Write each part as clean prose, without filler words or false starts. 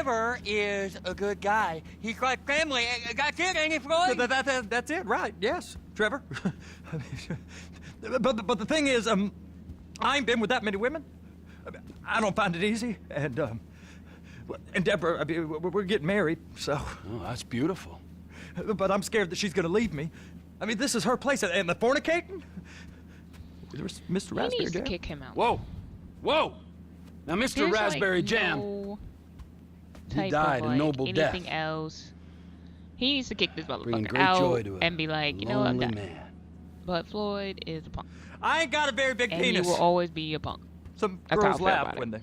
Trevor is a good guy. He's like family. That's it, ain't it, Floyd? That's it, right? Yes, Trevor. but the thing is, I ain't been with that many women. I don't find it easy, and Deborah, I mean, we're getting married, so. Oh, that's beautiful. But I'm scared that she's gonna leave me. I mean, this is her place, and the fornicating? Mr. Raspberry He needs to Jam? kick him out. Whoa! Whoa! Now, Mr. There's, Raspberry like, Jam, no he type died of, a like, noble death. anything else. He needs to kick this Bringing motherfucker great out joy to a and be like, you know what, I'm lonely done. man. But Floyd is a punk. I ain't got a very big And penis. he will always be a punk. Some That's how I girls feel laugh about it.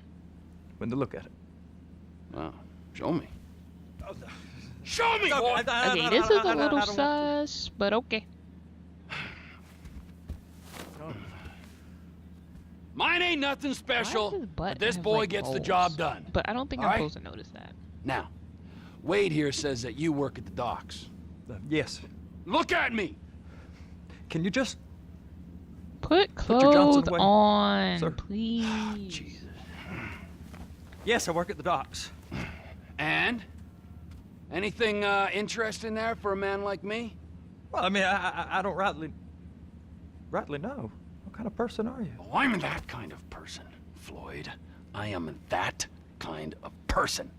when they look at it. Wow. Show me. Show me! boy! Okay, this is a little sus, but okay. Mine ain't nothing Why does special, his butt but this have, boy like, gets the holes? job done. But I don't think All I'm right? supposed to notice that. Now, Wade here says that you work at the docks. Yes. Look at me! Can you just... Put Put your Johnson clothes away, on, sir. please. Jesus. Yes, I work at the docks. And? Anything interesting there for a man like me? Well, I mean, I don't rightly know. What kind of person are you? Oh, I'm that kind of person, Floyd. I am that kind of person.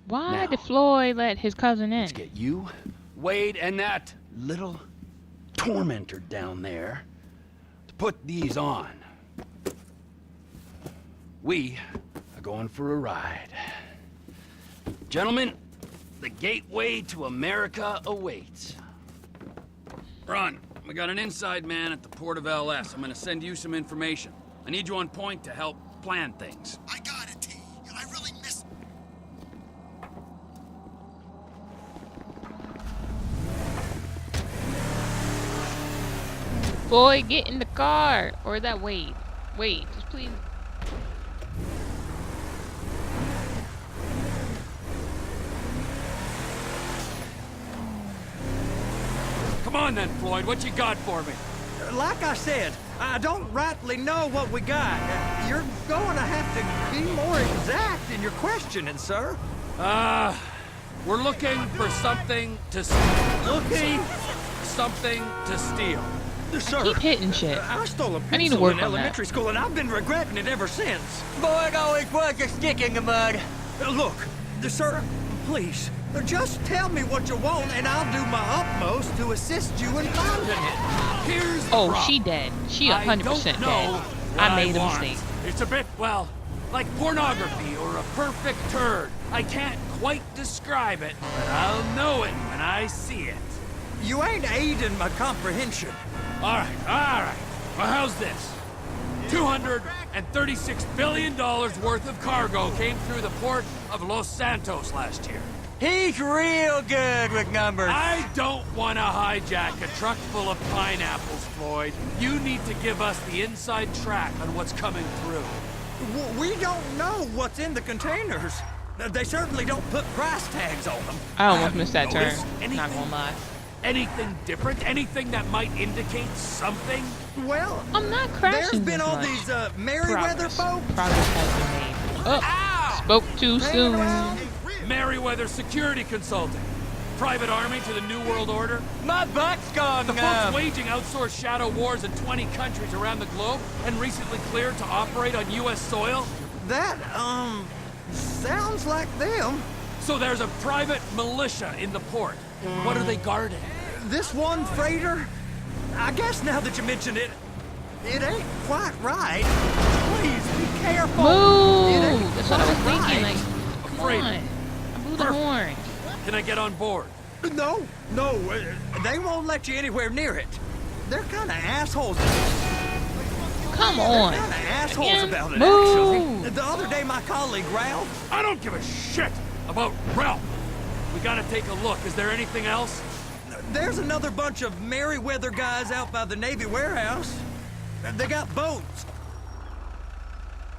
Why Now, did Floyd let his cousin in? Let's get you, Wade, and that little tormentor down there to put these on. We are going for a ride. Gentlemen, the gateway to America awaits. Ron, we got an inside man at the port of LS. I'm gonna send you some information. I need you on point to help plan things. I got it, T. I really miss... Floyd, get in the car. Or is that Wade? Wade, just please. Come on then, Floyd, what you got for me? Like I said, I don't rightly know what we got. You're going to have to be more exact in your questioning, sir. We're looking for something to Looking, something to steal. sir. Keep hitting shit. I stole a I need to pencil work in on that. elementary school, and I've been regretting it ever since. Floyd always was a stick in the mud. Look, sir, please, just tell me what you want, and I'll do my utmost to assist you in finding it. Here's the Oh, problem. she dead. She I 100% don't know dead. what I made a want. mistake. It's a bit, well, like pornography or a perfect turd. I can't quite describe it, but I'll know it when I see it. You ain't aiding my comprehension. All right. Well, how's this? $236 billion worth of cargo came through the port of Los Santos last year. He's real good with numbers. I don't want to hijack a truck full of pineapples, Floyd. You need to give us the inside track on what's coming through. We don't know what's in the containers. They certainly don't put price tags on them. I almost missed that turn. noticed Not anything? gonna lie. Anything different? Anything that might indicate something? Well, I'm not crashing there's been this all much. these Merryweather Progress. folks Progress has been made. Oh, Ow! spoke too hanging soon. around. Merryweather Security Consulting. Private army to the New World Order. My butt's gone The folks numb. waging outsourced shadow wars in 20 countries around the globe and recently cleared to operate on U.S. soil. That, sounds like them. So there's a private militia in the port. What are they guarding? This one freighter, I guess now that you mention it, it ain't quite right. Please be careful. It ain't Move! That's what I was quite thinking. right. Like, come Afraid. on. I blew the Perfect. horn. Can I get on board? No, they won't let you anywhere near it. They're kind of assholes. Come They're on. kind of assholes Again? about it, Move. actually. The other day, my colleague Ralph. I don't give a shit about Ralph. We gotta take a look. Is there anything else? There's another bunch of Merryweather guys out by the Navy warehouse. They got boats.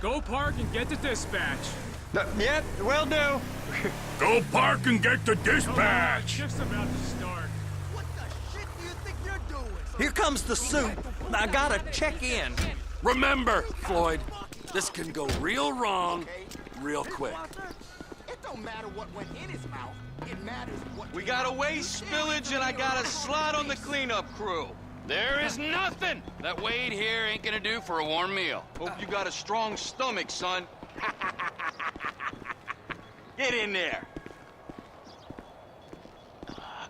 Go park and get the dispatch. Yep, will do. Go park and get the dispatch. Just about to start. What the shit do you think you're doing? Here comes the soup. I gotta check in. Remember, Floyd, this can go real wrong real quick. Don't matter what went in his mouth. It matters what... We got a waste spillage and I got a slot on the cleanup crew. There is nothing that Wade here ain't gonna do for a warm meal. Hope you got a strong stomach, son. Get in there.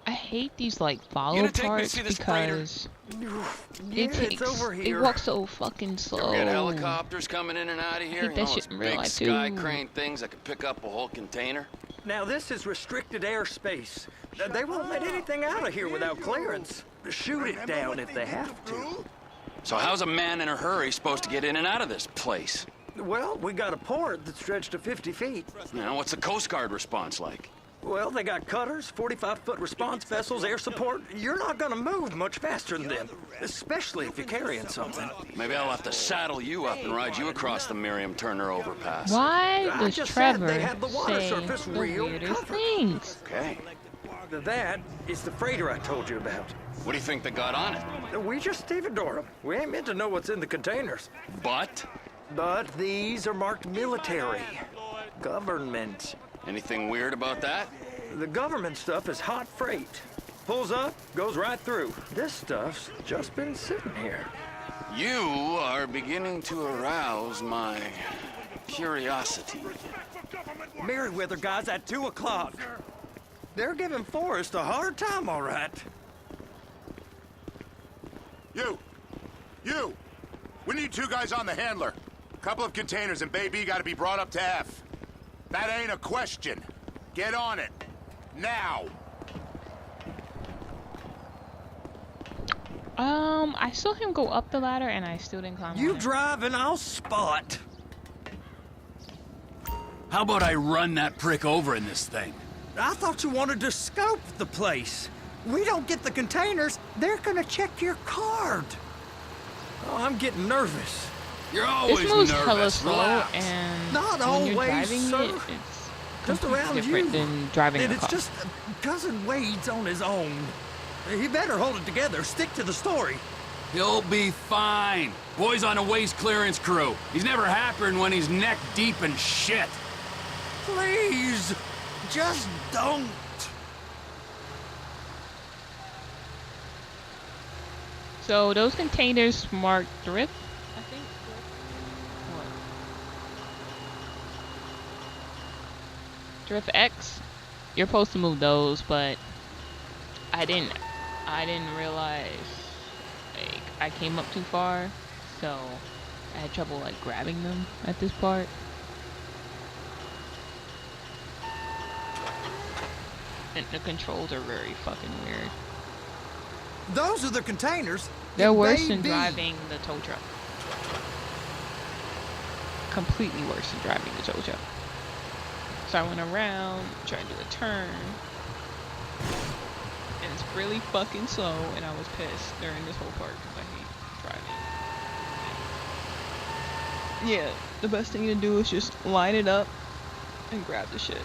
I hate these like follow gonna take me to parts see this freighter? because Yeah, it's over it here. walks so fucking slow. We got helicopters coming in and out of here. hate that those shit in real big life, sky too. crane things that could pick up a whole container. Now, this is restricted airspace. They won't let anything out of here without clearance. Shoot it down if they have to. So how's a man in a hurry supposed to get in and out of this place? Well, we got a port that stretched to 50 feet. You know, what's the Coast Guard response like? Well, they got cutters, 45-foot response vessels, air support. You're not gonna move much faster than them, especially if you're carrying something. Maybe I'll have to saddle you up and ride you across the Miriam Turner overpass. Why I does just Trevor said they had the water say surface the real weirdest covered. things? Okay. That is the freighter I told you about. What do you think they got on it? We just stevedore them. We ain't meant to know what's in the containers. But? But these are marked military. Government. Anything weird about that? The government stuff is hot freight. Pulls up, goes right through. This stuff's just been sitting here. You are beginning to arouse my curiosity. Merriweather guys at 2 o'clock. They're giving Forrest a hard time, all right. You! We need 2 guys on the handler. Couple of containers and Baby gotta be brought up to F. That ain't a question. Get on it. Now! I saw him go up the ladder and I still didn't climb You on it. drive and I'll spot. How about I run that prick over in this thing? I thought you wanted to scope the place. We don't get the containers, they're gonna check your card. Oh, I'm getting nervous. You're always This moves nervous. hella slow, Relax. and Not when you're always, driving sir. it, it's Just completely around different you. than driving And a it's car. just Cousin Wade's on his own. He better hold it together, stick to the story. He'll be fine. Boy's on a waste clearance crew. He's never happier than when he's neck deep in shit. Please, just don't. So those containers marked drift, I think. What? Drift X. You're supposed to move those, but I didn't realize like I came up too far, so I had trouble like grabbing them at this part. And the controls are very fucking weird. Those are the containers. They're It worse may than be. driving the tow truck. Completely worse than driving the tow truck. So I went around, tried to do a turn. And it's really fucking slow, and I was pissed during this whole part because I hate driving. Yeah, the best thing to do is just line it up and grab the shit.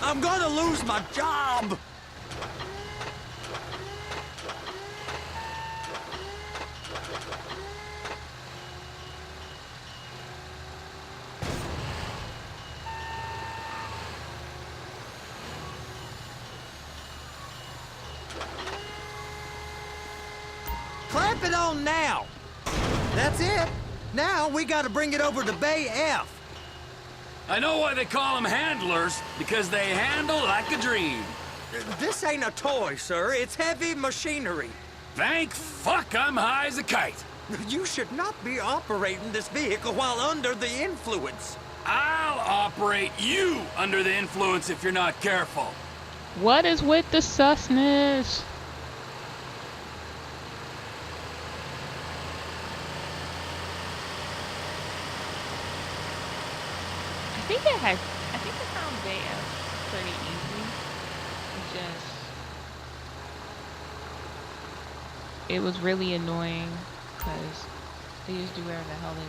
I'm gonna lose my job. Clamp it on now. That's it. Now we gotta bring it over to Bay F. I know why they call them handlers, because they handle like a dream. This ain't a toy, sir. It's heavy machinery. Thank fuck I'm high as a kite. You should not be operating this vehicle while under the influence. I'll operate you under the influence if you're not careful. What is with the susness? I think I found Bay F pretty easy. It was really annoying because they just do whatever the hell they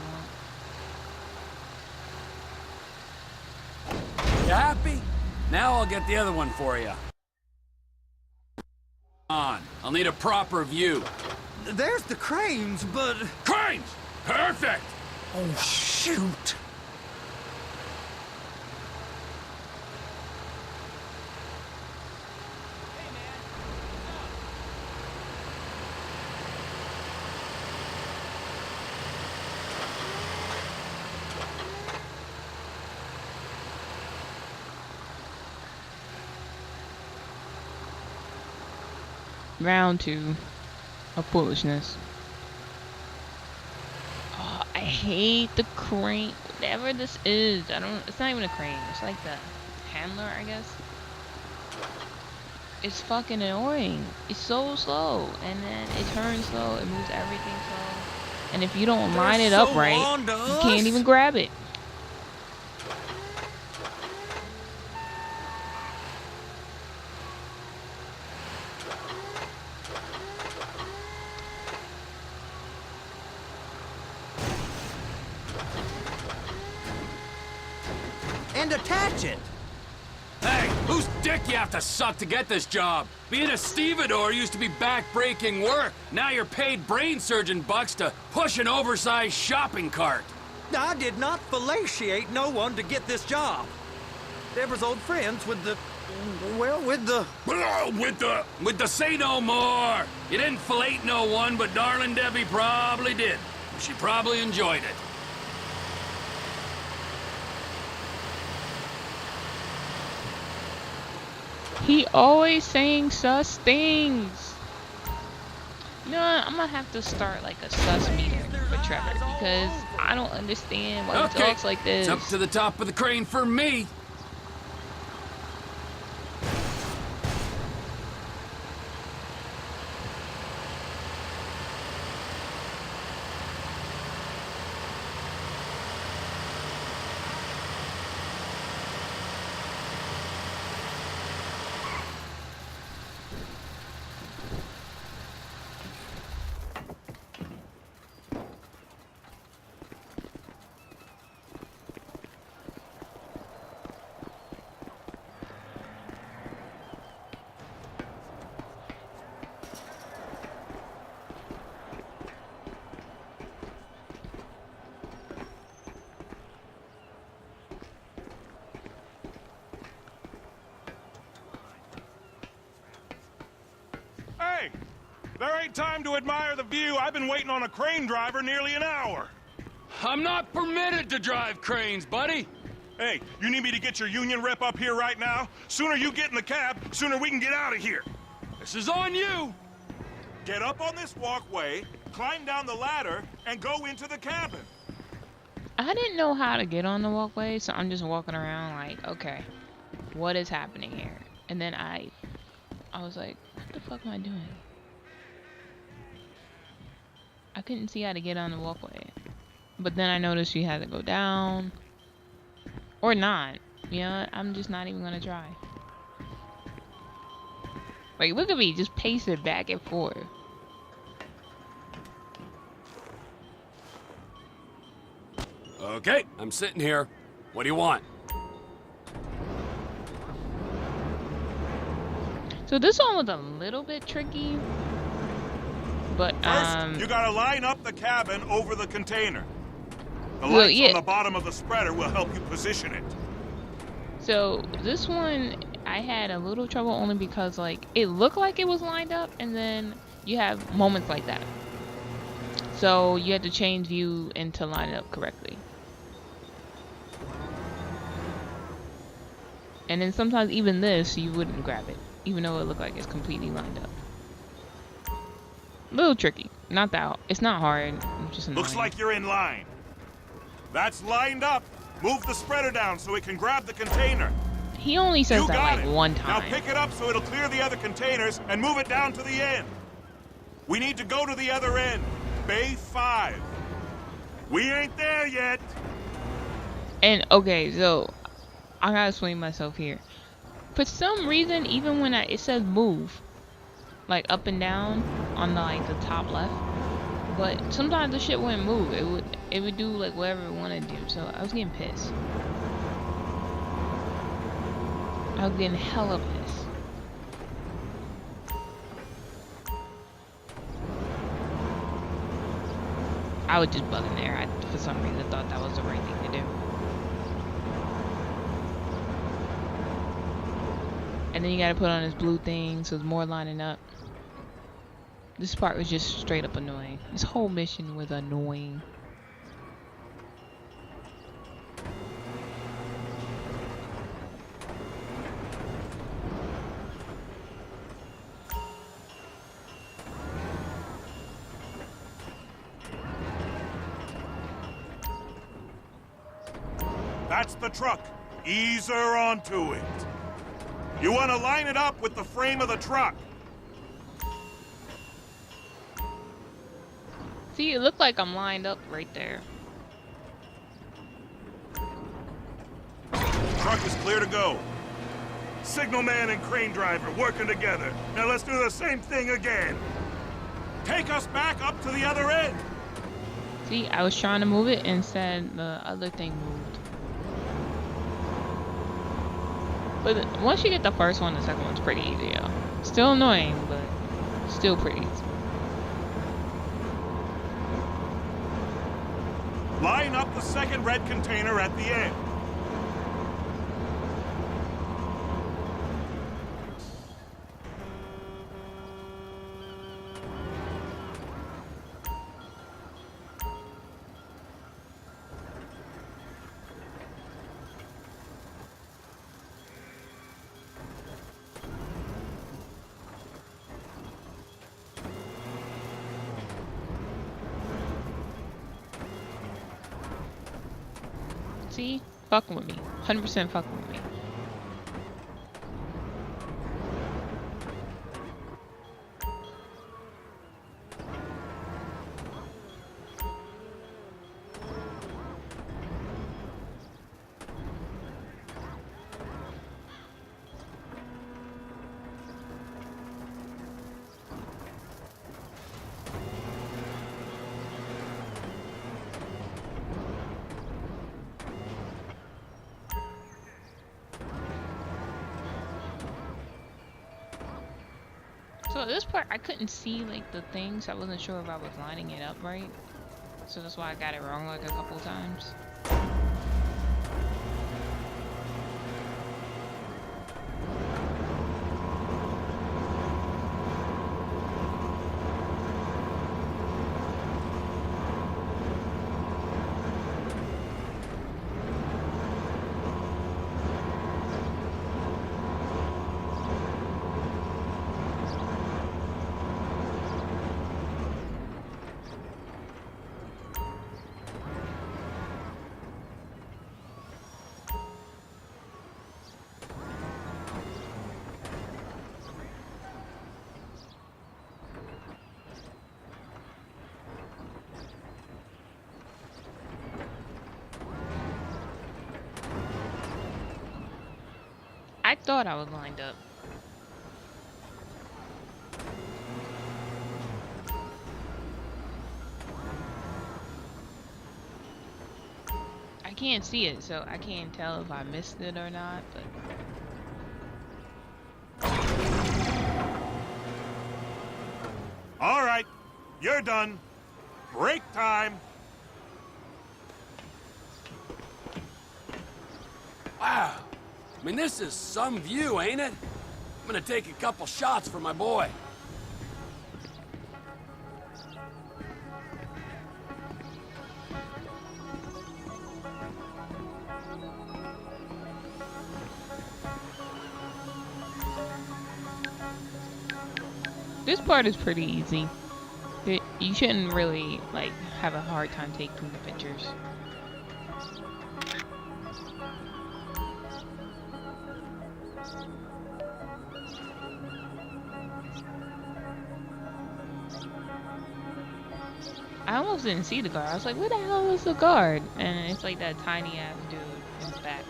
want. You happy? Now I'll get the other one for you. on. I'll need a proper view. There's the cranes, but... Cranes! Perfect! Oh, shoot. Round 2 of foolishness. Oh, I hate the crane. Whatever this is, it's not even a crane. It's like the handler, I guess. It's fucking annoying. It's so slow, and then it turns slow. It moves everything slow. And if you don't line it up right, you can't even grab it. And attach it. Hey, whose dick you have to suck to get this job? Being a stevedore used to be back-breaking work. Now you're paid brain surgeon bucks to push an oversized shopping cart. I did not fellatiate no one to get this job. Deborah's old friends with the... Well, with the... With the say no more. You didn't fillet no one, but darling Debbie probably did. She probably enjoyed it. He always saying sus things. You know what? I'm gonna have to start like a sus meter for Trevor because I don't understand why he talks like this. It's up to the top of the crane for me. Hey, there ain't time to admire the view. I've been waiting on a crane driver nearly an hour. I'm not permitted to drive cranes, buddy. Hey, you need me to get your union rep up here right now? Sooner you get in the cab, sooner we can get out of here. This is on you. Get up on this walkway, climb down the ladder, and go into the cabin. I didn't know how to get on the walkway, so I'm just walking around like, okay, what is happening here? And then I was like, what the fuck am I doing? I couldn't see how to get on the walkway. But then I noticed you had to go down. Or not. You know, I'm just not even gonna try. Like, look at me, just pacing back and forth. Okay, I'm sitting here. What do you want? So this one was a little bit tricky. But, First, you gotta line up the cabin over the container. The well, lights yeah. on the bottom of the spreader will help you position it. So this one, I had a little trouble only because, like, it looked like it was lined up, and then you have moments like that. So you had to change view and to line it up correctly. And then sometimes even this, you wouldn't grab it, even though it looked like it's completely lined up. A little tricky. Not that, it's not hard. It's just annoying. Looks like you're in line. That's lined up. Move the spreader down so it can grab the container. He only says You that got like it. one Now time. pick it up so it'll clear the other containers and move it down to the end. We need to go to the other end. Bay 5. We ain't there yet. And okay, so I gotta explain myself here. For some reason, even when it says move, like up and down on the, like the top left, but sometimes the shit wouldn't move. It would do like whatever it wanted to do. So I was getting pissed. I was getting hella pissed. was just bugging there. I, for some reason, thought that was the right thing to do. And then you gotta put on this blue thing, so it's more lining up. This part was just straight up annoying. This whole mission was annoying. That's the truck. Ease her onto it. You want to line it up with the frame of the truck. See, it looked like I'm lined up right there. Truck is clear to go. Signalman and crane driver working together. Now let's do the same thing again. Take us back up to the other end. See, I was trying to move it, instead the other thing moved. But once you get the first one, the second one's pretty easy, yo. Still annoying, but still pretty easy. Line up the second red container at the end. See? Fucking with me. 100% fucking with me. So this part, I couldn't see like the things. I wasn't sure if I was lining it up right. So that's why I got it wrong like a couple times. I thought I was lined up. I can't see it, so I can't tell if I missed it or not, but... All right, you're done. Break time. Wow. I mean, this is some view, ain't it? I'm gonna take a couple shots for my boy. This part is pretty easy. You shouldn't really, like, have a hard time taking the pictures. I almost didn't see the guard. I was like, where the hell is the guard? And it's like that tiny ass dude in the back.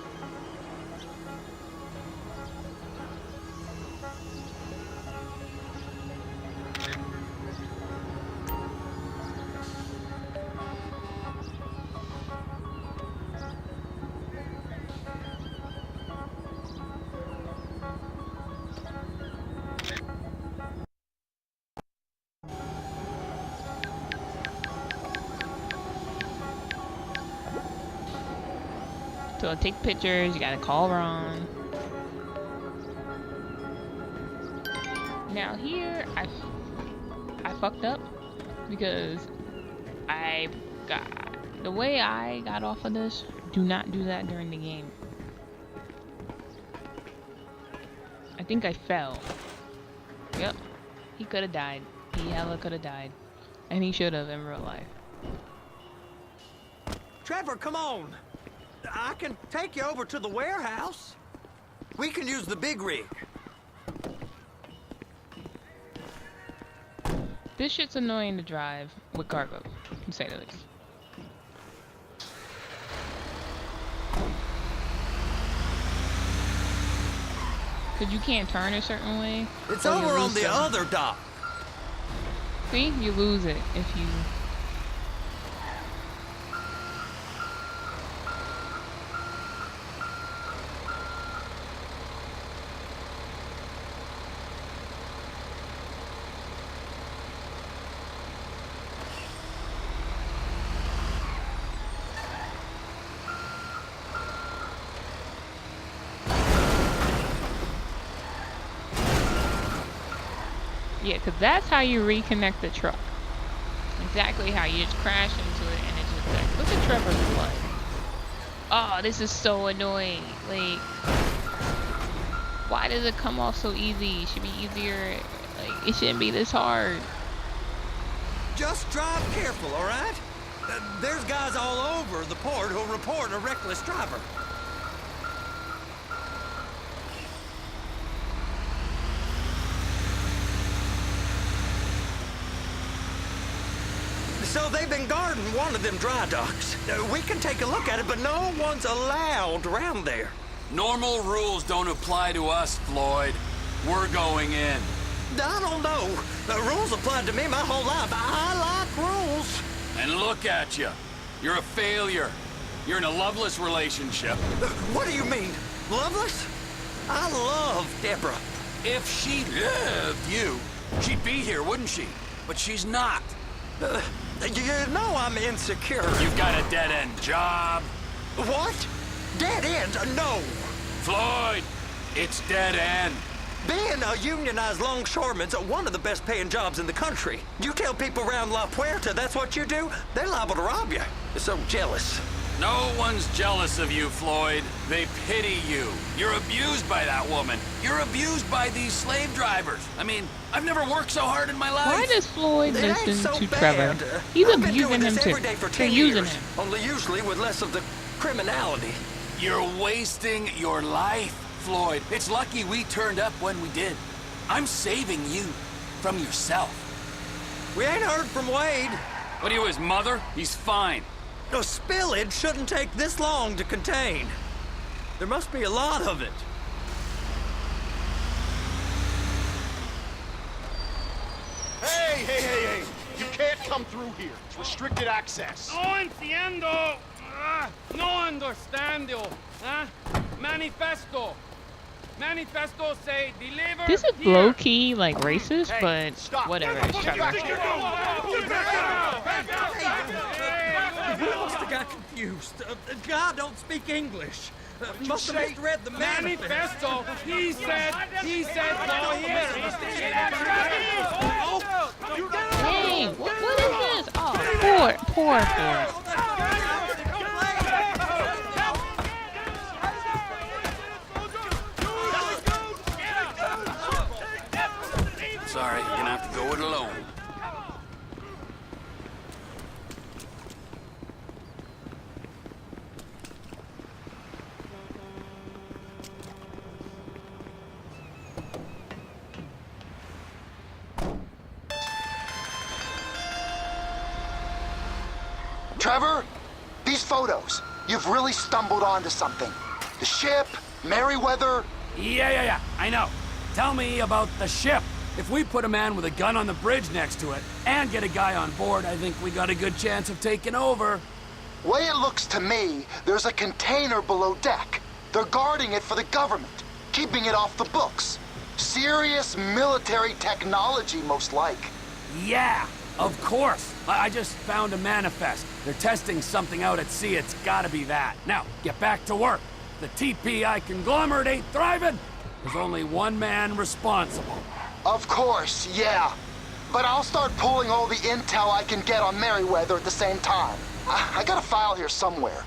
So take pictures, you gotta call Ron. Now here, I fucked up because the way I got off of this, do not do that during the game. I think I fell. Yep, he could have died. He hella could have died. And he should have in real life. Trevor, come on. I can take you over to the warehouse. We can use the big rig. This shit's annoying to drive with cargo, to say the least. Cause you can't turn a certain way. It's or you over on lose the them. other dock. See, you lose it if you. Yeah, because that's how you reconnect the truck. Exactly how you just crash into it and it just like, look at Trevor's blood. Oh, this is so annoying. Like, why does it come off so easy? It should be easier. Like, it shouldn't be this hard. Just drive careful, all right? There's guys all over the port who'll report a reckless driver. So they've been guarding one of them dry docks. We can take a look at it, but no one's allowed around there. Normal rules don't apply to us, Floyd. We're going in. I don't know. The rules applied to me my whole life. I like rules. And look at you. You're a failure. You're in a loveless relationship. What do you mean? Loveless? I love Deborah. If she loved you, she'd be here, wouldn't she? But she's not. You know I'm insecure. You've got a dead-end job. What? Dead end? No. Floyd, it's dead end. Being a unionized longshoreman's one of the best paying jobs in the country. You tell people around La Puerta that's what you do, they're liable to rob you. They're so jealous. No one's jealous of you, Floyd. They pity you. You're abused by that woman. You're abused by these slave drivers. I mean, I've never worked so hard in my life. Why does Floyd It ain't listen so to bad. Trevor? He's I've been doing abusing him this too. every day for They're 10 using years, him. only usually with less of the criminality. You're wasting your life, Floyd. It's lucky we turned up when we did. I'm saving you from yourself. We ain't heard from Wade. What are you, his mother? He's fine. A spillage shouldn't take this long to contain. There must be a lot of it. Hey! You can't come through here. It's restricted access. No entiendo. No understando. Manifesto. Manifesto say deliver. This is here. low key like racist, Hey, but stop. whatever. What It's the fuck Trevor. you We must have got confused. God don't speak English. Must have misread the manifest. Manifesto. He said go here. Dang, what is this? Oh, poor Ford. Sorry, you're gonna have to go it alone. Trevor, these photos, you've really stumbled onto something. The ship, Merryweather. Yeah, I know. Tell me about the ship. If we put a man with a gun on the bridge next to it and get a guy on board, I think we got a good chance of taking over. Way it looks to me, there's a container below deck. They're guarding it for the government, keeping it off the books. Serious military technology, most like. Yeah, Of course! I just found a manifest. They're testing something out at sea. It's gotta be that. Now, get back to work. The TPI conglomerate ain't thriving. There's only one man responsible. Of course, yeah. But I'll start pulling all the intel I can get on Merryweather at the same time. I got a file here somewhere.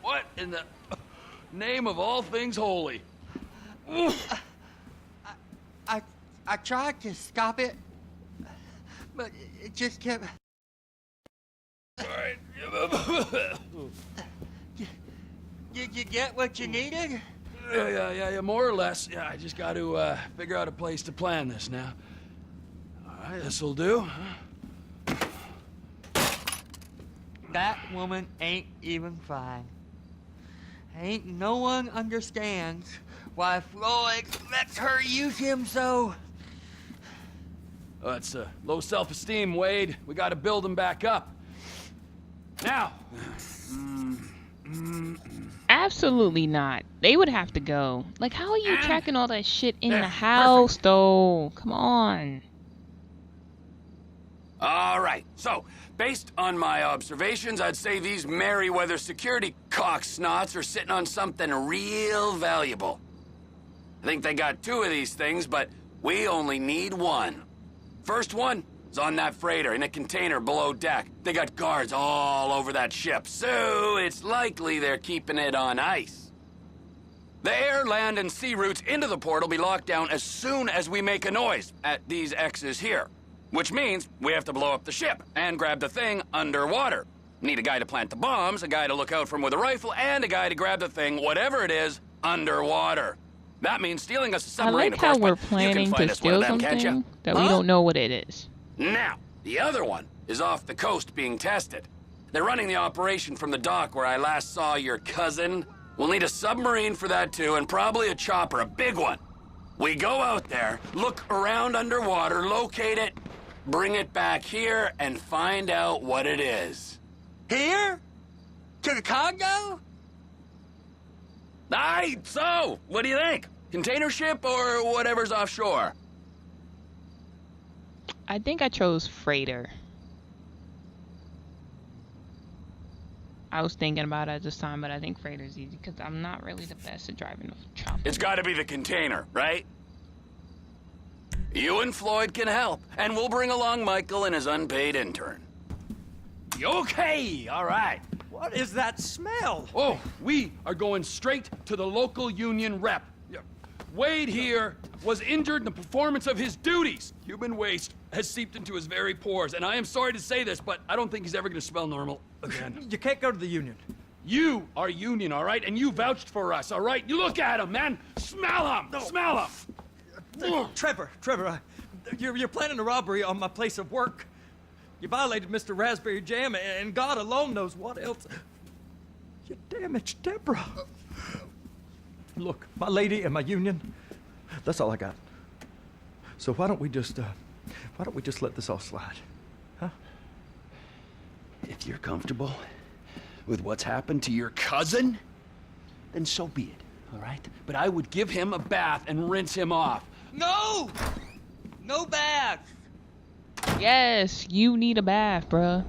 What in the name of all things holy? I tried to stop it, but it just kept Alright. Did you get what you needed? Yeah, more or less. Yeah, I just got to figure out a place to plan this now. Alright, this'll do. That woman ain't even fine. Ain't no one understands why Floyd lets her use him so. It's low self-esteem, Wade. We gotta build him back up. Now. Absolutely not. They would have to go. Like, how are you tracking all that shit in the house, though? Come on. Alright, so, based on my observations, I'd say these Merryweather security cocksnots are sitting on something real valuable. I think they got 2 of these things, but we only need 1. First one is on that freighter in a container below deck. They got guards all over that ship, so it's likely they're keeping it on ice. The air, land, and sea routes into the port will be locked down as soon as we make a noise at these X's here. Which means we have to blow up the ship and grab the thing underwater. Need a guy to plant the bombs, a guy to look out for him with a rifle, and a guy to grab the thing, whatever it is, underwater. That means stealing us a I submarine, like how we're planning to steal something that we don't know what it is. Now, the other one is off the coast being tested. They're running the operation from the dock where I last saw your cousin. We'll need a submarine for that too, and probably a chopper, a big one. We go out there, look around underwater, locate it, bring it back here, and find out what it is. Here? To the Congo? Aye, so, what do you think? Container ship or whatever's offshore? I think I chose freighter. I was thinking about it at this time, but I think freighter's easy because I'm not really the best at driving a chopper. It's gotta be the container, right? You and Floyd can help, and we'll bring along Michael and his unpaid intern. Okay, all right. What is that smell? Oh, we are going straight to the local union rep. Wade here was injured in the performance of his duties. Human waste has seeped into his very pores, and I am sorry to say this, but I don't think he's ever going to smell normal again. You can't go to the union. You are union, all right? And you vouched for us, all right? You look at him, man. Smell him. No. Smell him. Trevor, you're planning a robbery on my place of work. You violated Mr. Raspberry Jam, and God alone knows what else. You damaged Deborah. Look, my lady and my union, that's all I got. So why don't we just let this all slide, huh? If you're comfortable with what's happened to your cousin, then so be it, all right? But I would give him a bath and rinse him off. No! No bath! Yes, you need a bath, bruh.